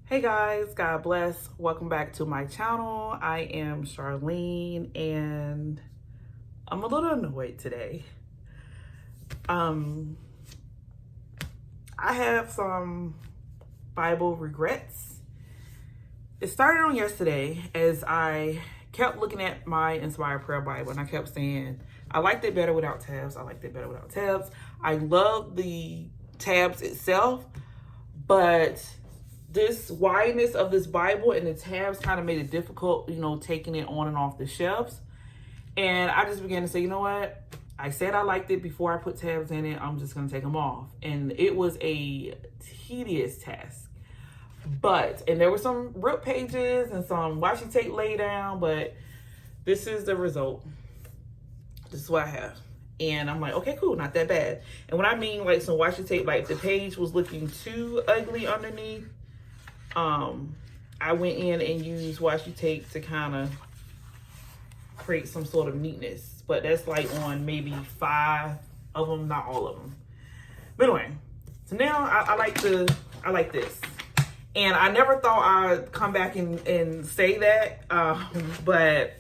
Hey guys, God bless. Welcome back to my channel. I am Charlene and I'm a little annoyed today. I have some Bible regrets. It started on yesterday as I kept looking at my Inspired Prayer Bible and I kept saying, I liked it better without tabs. I liked it better without tabs. I love the tabs itself, but this wideness of this Bible and the tabs kind of made it difficult, taking it on and off the shelves. And I just began to say, you know what? I said I liked it before I put tabs in it. I'm just going to take them off. And it was a tedious task. And there were some rip pages and some washi tape lay down, but this is the result. This is what I have. And I'm like, okay, cool, not that bad. And when I mean like some washi tape, like the page was looking too ugly underneath, I went in and used washi tape to kind of create some sort of neatness. But that's like on maybe 5 of them, not all of them. But anyway, so now I like this. And I never thought I'd come back and say that, but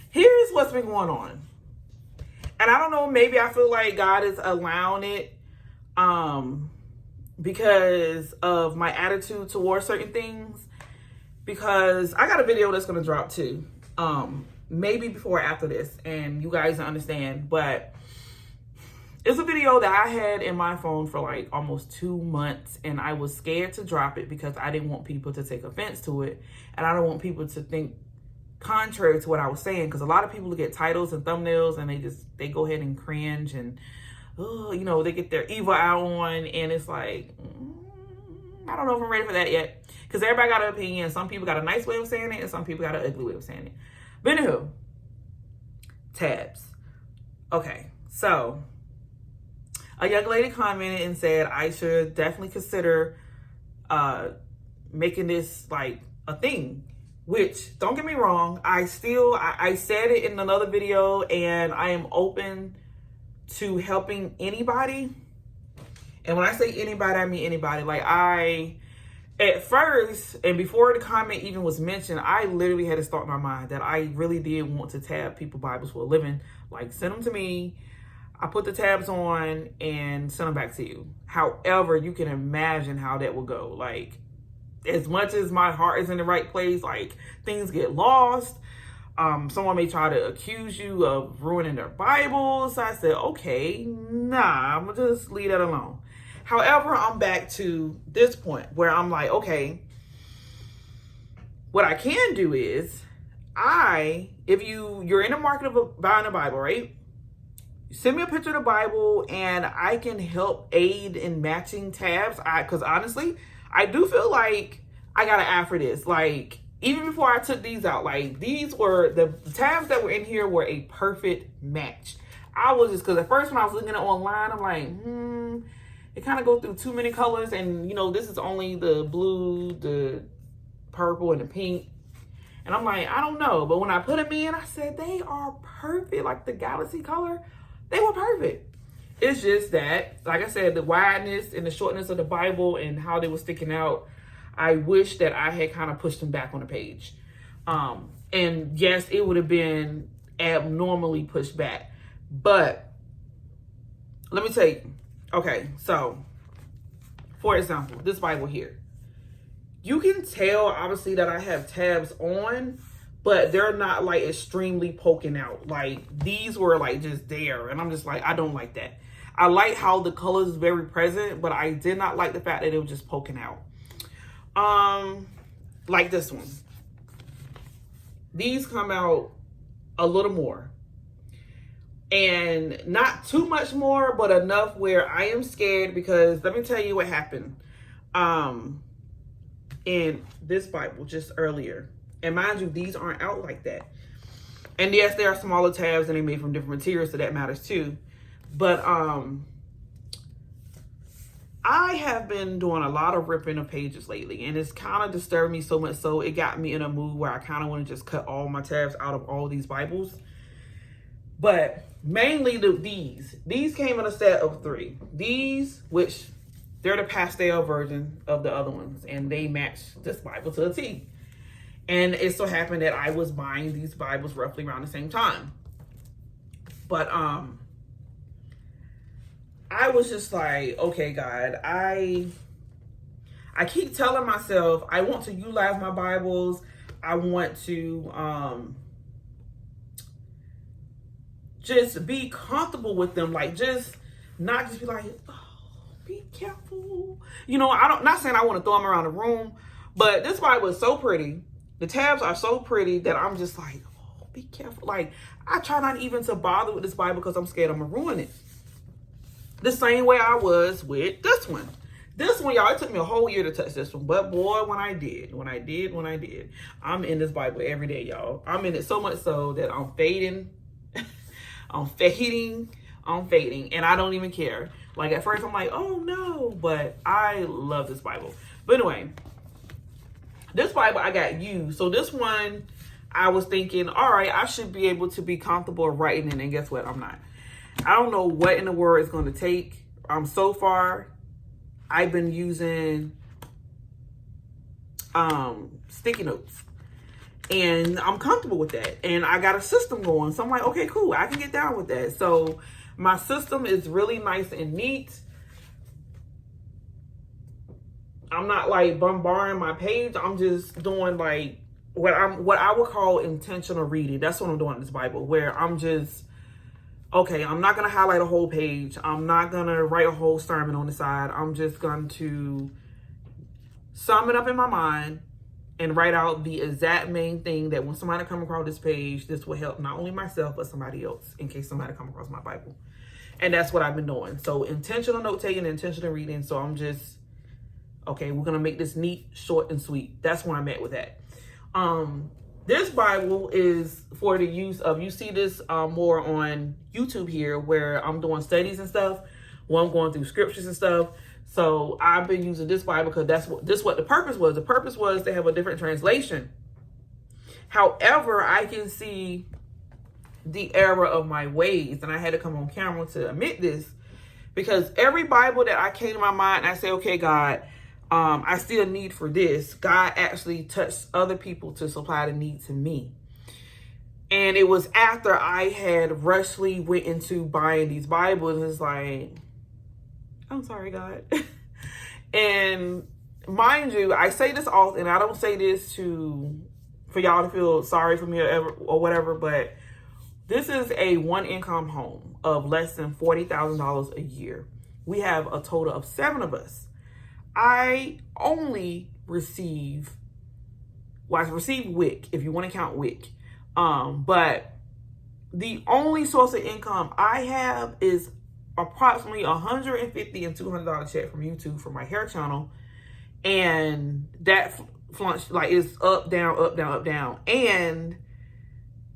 here's what's been going on. And I don't know, maybe I feel like God is allowing it because of my attitude towards certain things. Because I got a video that's going to drop too. Maybe before or after this, and you guys understand. But it's a video that I had in my phone for like almost 2 months, and I was scared to drop it because I didn't want people to take offense to it, and I don't want people to think contrary to what I was saying, because a lot of people look at titles and thumbnails and they go ahead and cringe and they get their evil eye on, and it's like, I don't know if I'm ready for that yet, because everybody got an opinion. Some people got a nice way of saying it and some people got an ugly way of saying it. But anywho, tabs. Okay, so a young lady commented and said I should definitely consider making this like a thing. Which, don't get me wrong, I said it in another video, and I am open to helping anybody. And when I say anybody, I mean anybody. Like at first, and before the comment even was mentioned, I literally had to start my mind that I really did want to tab people Bibles for a living. Like, send them to me. I put the tabs on and send them back to you. However, you can imagine how that will go. Like, as much as my heart is in the right place, like, things get lost. Someone may try to accuse you of ruining their Bibles. So I said, okay, nah, I'm gonna just leave that alone. However, I'm back to this point where I'm like, okay, what I can do is, if you're in the market of buying a Bible, right? Send me a picture of the Bible and I can help aid in matching tabs. Because honestly, I do feel like I got an eye for this. Like, even before I took these out, like, these were, the tabs that were in here were a perfect match. I was just, because at first when I was looking at it online, I'm like, it kind of go through too many colors. And, this is only the blue, the purple, and the pink. And I'm like, I don't know. But when I put them in, I said, they are perfect. Like the galaxy color, they were perfect. It's just that, like I said, the wideness and the shortness of the Bible and how they were sticking out, I wish that I had kind of pushed them back on the page. And yes, it would have been abnormally pushed back. But let me tell you, okay, so for example, this Bible here. You can tell, obviously, that I have tabs on, but they're not like extremely poking out. Like, these were like just there. And I'm just like, I don't like that. I like how the colors is very present, but I did not like the fact that it was just poking out. Like this one. These come out a little more. And not too much more, but enough where I am scared, because let me tell you what happened. In this Bible just earlier. And mind you, these aren't out like that. And yes, there are smaller tabs and they made from different materials, so that matters too. But I have been doing a lot of ripping of pages lately, and it's kind of disturbed me so much so it got me in a mood where I kind of want to just cut all my tabs out of all these Bibles. But mainly these came in a set of 3. These, which they're the pastel version of the other ones, and they match this Bible to a T. And it so happened that I was buying these Bibles roughly around the same time. But I was just like, okay, God, I keep telling myself I want to utilize my Bibles. I want to just be comfortable with them, like just not just be like, oh, be careful. You know, not saying I want to throw them around the room, but this Bible is so pretty. The tabs are so pretty that I'm just like, oh, be careful. Like, I try not even to bother with this Bible because I'm scared I'm gonna ruin it. The same way I was with this one. This one, y'all, it took me a whole year to touch this one. But boy, when I did, I'm in this Bible every day, y'all. I'm in it so much so that I'm fading. I'm fading. And I don't even care. Like, at first I'm like, oh no. But I love this Bible. But anyway, this Bible I got used. So this one, I was thinking, all right, I should be able to be comfortable writing in. And guess what? I'm not. I don't know what in the world it's going to take. So far, I've been using sticky notes. And I'm comfortable with that. And I got a system going. So I'm like, okay, cool. I can get down with that. So my system is really nice and neat. I'm not like bombarding my page. I'm just doing like what I would call intentional reading. That's what I'm doing in this Bible, where I'm just, okay, I'm not going to highlight a whole page. I'm not going to write a whole sermon on the side. I'm just going to sum it up in my mind and write out the exact main thing that when somebody come across this page, this will help not only myself, but somebody else in case somebody come across my Bible. And that's what I've been doing. So intentional note-taking, intentional reading. So I'm just, okay, we're going to make this neat, short, and sweet. That's where I'm at with that. This Bible is for the use of, you see this more on YouTube here where I'm doing studies and stuff, where I'm going through scriptures and stuff. So I've been using this Bible because this what the purpose was. The purpose was to have a different translation. However, I can see the error of my ways, and I had to come on camera to admit this, because every Bible that I came to my mind and I say, okay, God, I see a need for this. God actually touched other people to supply the need to me. And it was after I had rushly went into buying these Bibles. It's like, I'm sorry, God. And mind you, I say this often. I don't say this for y'all to feel sorry for me or whatever, but this is a one-income home of less than $40,000 a year. We have a total of 7 of us. I only receive WIC, if you want to count WIC. But the only source of income I have is approximately $150 and $200 check from YouTube for my hair channel. And that like is up, down, up, down, up, down. And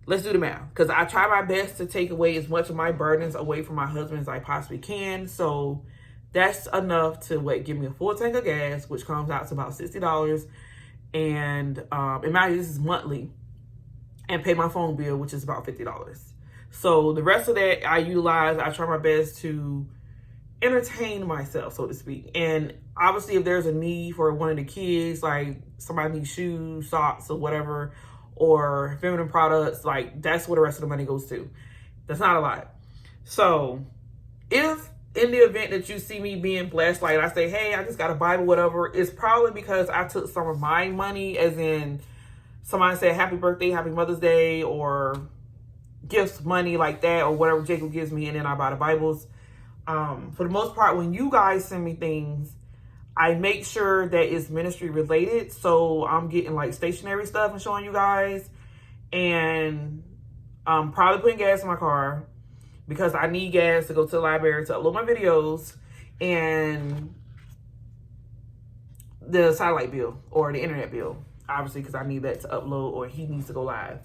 let's do the math, because I try my best to take away as much of my burdens away from my husband as I possibly can. So that's enough to give me a full tank of gas, which comes out to about $60. And imagine this is monthly, and pay my phone bill, which is about $50. So the rest of that I utilize. I try my best to entertain myself, so to speak. And obviously, if there's a need for one of the kids, like somebody needs shoes, socks, or whatever, or feminine products, like that's where the rest of the money goes to. That's not a lot. So if in the event that you see me being blessed, like I say, hey, I just got a Bible, whatever, it's probably because I took some of my money, as in somebody said happy birthday, happy Mother's Day, or gifts, money like that, or whatever Jacob gives me, and then I buy the Bibles. For the most part, when you guys send me things, I make sure that it's ministry related. So I'm getting like stationary stuff and showing you guys, and I'm probably putting gas in my car because I need gas to go to the library to upload my videos, and the satellite bill or the internet bill, obviously, because I need that to upload, or he needs to go live.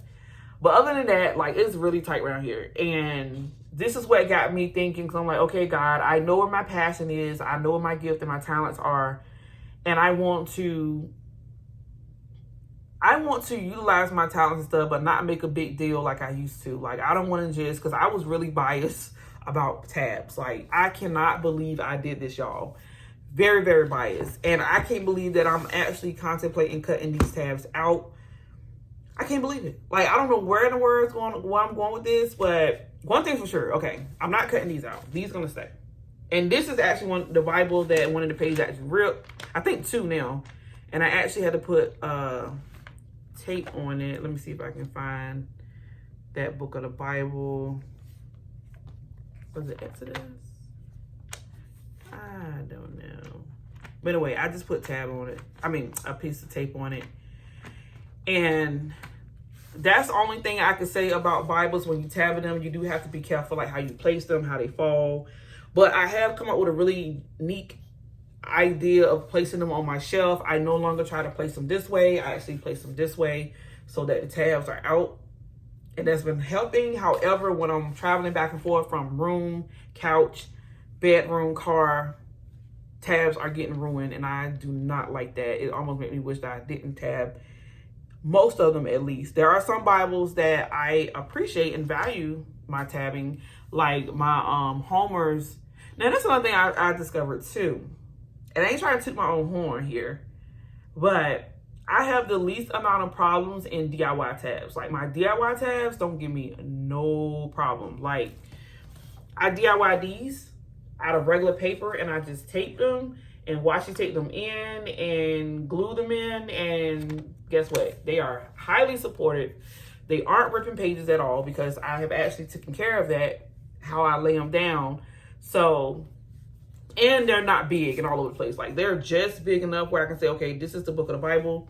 But other than that, like, it's really tight around here. And this is what got me thinking, because I'm like, okay, God, I know where my passion is. I know where my gift and my talents are. And I want to utilize my talents and stuff, but not make a big deal like I used to. Like, I don't want to just, because I was really biased about tabs. Like, I cannot believe I did this, y'all. Very, very biased. And I can't believe that I'm actually contemplating cutting these tabs out. I can't believe it. Like, I don't know where in the world I'm going with this, but one thing's for sure. Okay, I'm not cutting these out. These are gonna stay. And this is actually the Bible that one of the pages actually ripped. I think 2 now. And I actually had to put tape on it. Let me see if I can find that book of the Bible. Was it Exodus? I don't know. But anyway, I just put tab on it. I mean, a piece of tape on it. And that's the only thing I could say about Bibles. When you tab them, you do have to be careful, like how you place them, how they fall. But I have come up with a really neat idea of placing them on my shelf. I no longer try to place them this way. I actually place them this way so that the tabs are out. And that's been helping. However, when I'm traveling back and forth from room, couch, bedroom, car, tabs are getting ruined, and I do not like that. It almost made me wish that I didn't tab most of them, at least. There are some Bibles that I appreciate and value my tabbing, like my Homer's. Now, that's another thing I discovered too. And I ain't trying to toot my own horn here, but I have the least amount of problems in DIY tabs. Like, my DIY tabs don't give me no problem. Like, I DIY these out of regular paper, and I just tape them and washi tape them in and glue them in, and guess what? They are highly supported. They aren't ripping pages at all because I have actually taken care of that, how I lay them down. So, and they're not big and all over the place. Like, they're just big enough where I can say, okay, this is the book of the Bible.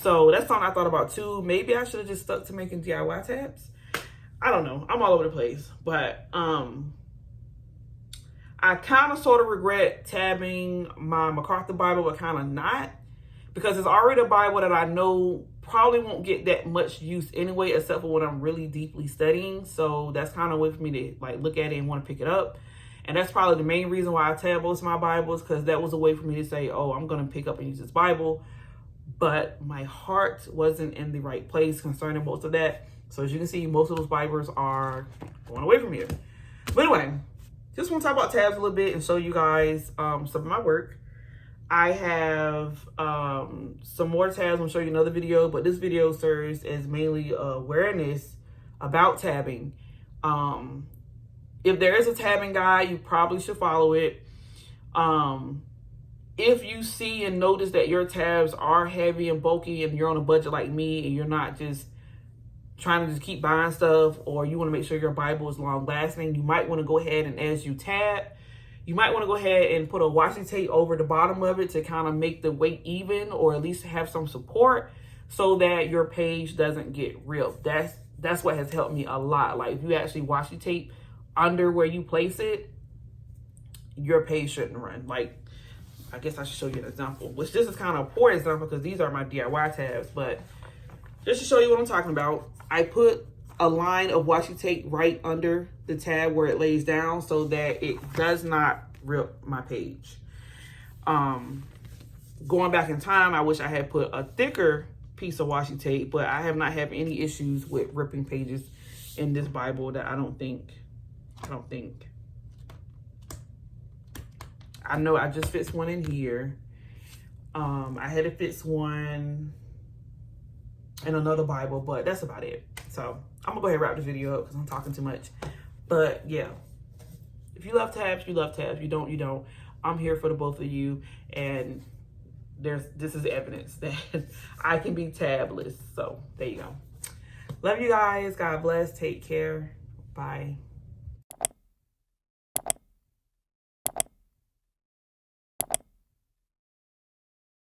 So that's something I thought about too. Maybe I should have just stuck to making DIY tabs. I don't know. I'm all over the place. But I kind of sort of regret tabbing my MacArthur Bible, but kind of not. Because it's already a Bible that I know probably won't get that much use anyway, except for when I'm really deeply studying. So that's kind of a way for me to like look at it and want to pick it up. And that's probably the main reason why I tab most of my Bibles, because that was a way for me to say, oh, I'm going to pick up and use this Bible. But my heart wasn't in the right place concerning most of that. So as you can see, most of those Bibles are going away from here. But anyway, just want to talk about tabs a little bit and show you guys some of my work. I have some more tabs. I'll show you another video, but this video serves as mainly awareness about tabbing. If there is a tabbing guide, you probably should follow it. If you see and notice that your tabs are heavy and bulky and you're on a budget like me and you're not just trying to just keep buying stuff, or you want to make sure your Bible is long lasting, you might want to go ahead and, as you tab, you might want to go ahead and put a washi tape over the bottom of it to kind of make the weight even, or at least have some support so that your page doesn't get ripped. That's what has helped me a lot. Like, if you actually washi tape under where you place it, your page shouldn't run. Like, I guess I should show you an example, which this is kind of a poor example because these are my DIY tabs, but just to show you what I'm talking about, I put a line of washi tape right under the tab where it lays down so that it does not rip my page. Going back in time, I wish I had put a thicker piece of washi tape, but I have not had any issues with ripping pages in this Bible that I don't think. I know I just fixed one in here. I had to fix one in another Bible, but that's about it. So I'm gonna go ahead and wrap this video up because I'm talking too much. But yeah, if you love tabs, you love tabs. You don't, you don't. I'm here for the both of you, and this is evidence that I can be tabless. So there you go. Love you guys. God bless. Take care. Bye.